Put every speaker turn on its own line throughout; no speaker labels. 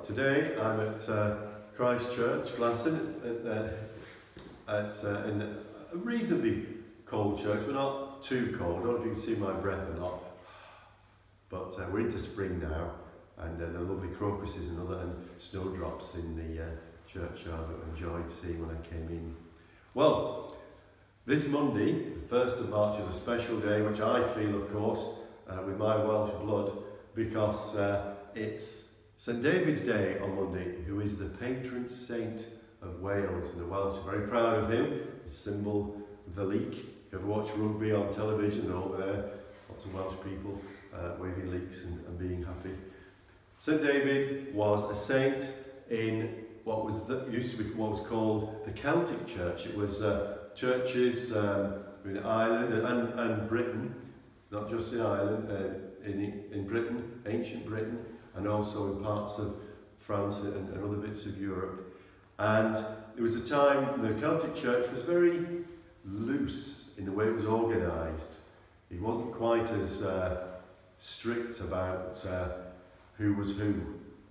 Today I'm at Christ Church, Glasson, in a reasonably cold church, but not too cold. I don't know if you can see my breath or not. But we're into spring now, and there are lovely crocuses and snowdrops in the churchyard that I enjoyed seeing when I came in. Well, this Monday, the 1st of March, is a special day, which I feel, of course, with my Welsh blood, because it's St David's Day on Monday, who is the patron saint of Wales, and the Welsh are very proud of him. His symbol, the leek. If you ever watch rugby on television, they're over there, lots of Welsh people waving leeks and being happy. St David was a saint in what used to be what was called the Celtic Church. It was churches in Ireland and Britain, not just in Ireland, in Britain, ancient Britain, and also in parts of France and other bits of Europe. And there was a time the Celtic Church was very loose in the way it was organised. It wasn't quite as strict about who was who,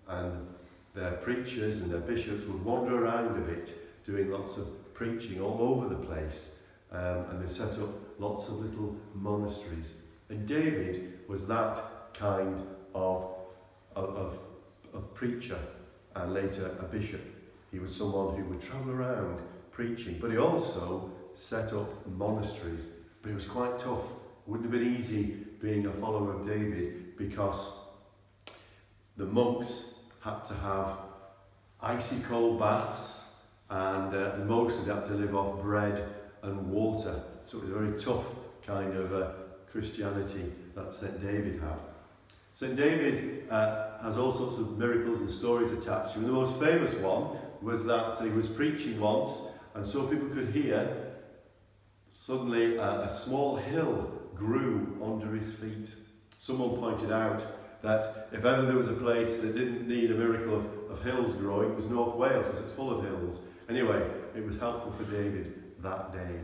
and their preachers and their bishops would wander around a bit, doing lots of preaching all over the place, and they set up lots of little monasteries. And David was that kind of preacher, and later a bishop. He was someone who would travel around preaching, but he also set up monasteries. But it was quite tough. It wouldn't have been easy being a follower of David, because the monks had to have icy cold baths, and the monks had to live off bread and water. So it was a very tough kind of Christianity that St David had. St David has all sorts of miracles and stories attached to him. The most famous one was that he was preaching once, and so people could hear, suddenly a small hill grew under his feet. Someone pointed out that if ever there was a place that didn't need a miracle of hills growing, it was North Wales, because it's full of hills. Anyway, it was helpful for David that day.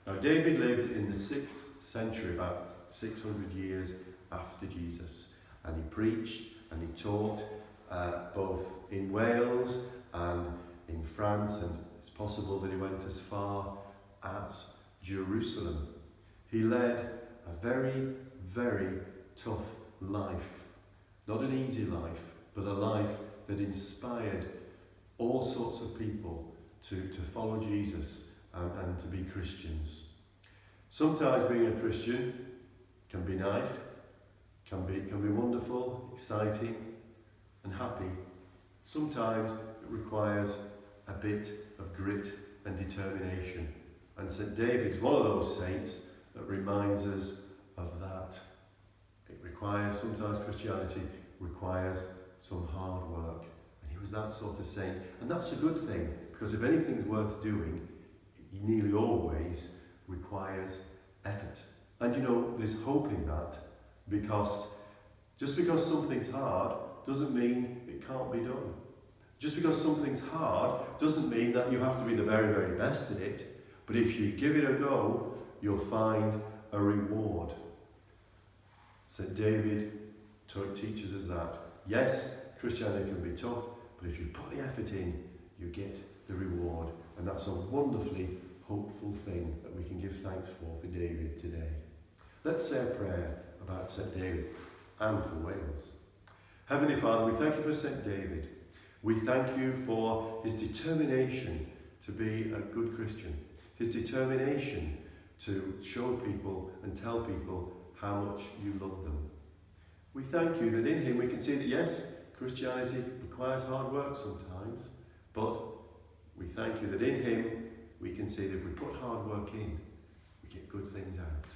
Now, David lived in the 6th century, about 600 years after Jesus, and he preached and he taught both in Wales and in France, and it's possible that he went as far as Jerusalem. He led a very, very tough life. Not an easy life, but a life that inspired all sorts of people to follow Jesus and to be Christians. Sometimes being a Christian can be nice, can be wonderful, exciting and happy. Sometimes it requires a bit of grit and determination. And St David's one of those saints that reminds us of that. Sometimes Christianity requires some hard work. And he was that sort of saint. And that's a good thing, because if anything's worth doing, it nearly always requires effort. And there's hope in that, because just because something's hard doesn't mean it can't be done. Just because something's hard doesn't mean that you have to be the very, very best at it. But if you give it a go, you'll find a reward. St David teaches us that. Yes, Christianity can be tough, but if you put the effort in, you get the reward. And that's a wonderfully hopeful thing that we can give thanks for David today. Let's say a prayer about St David and for Wales. Heavenly Father, we thank you for St David. We thank you for his determination to be a good Christian, his determination to show people and tell people how much you love them. We thank you that in him we can see that yes, Christianity requires hard work sometimes, but we thank you that in him we can see that if we put hard work in, we get good things out.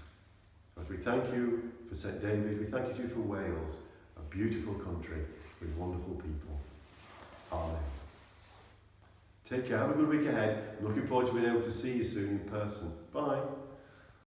So as we thank you for St David, we thank you too for Wales, a beautiful country with wonderful people. Amen. Take care, have a good week ahead. I'm looking forward to being able to see you soon in person. Bye.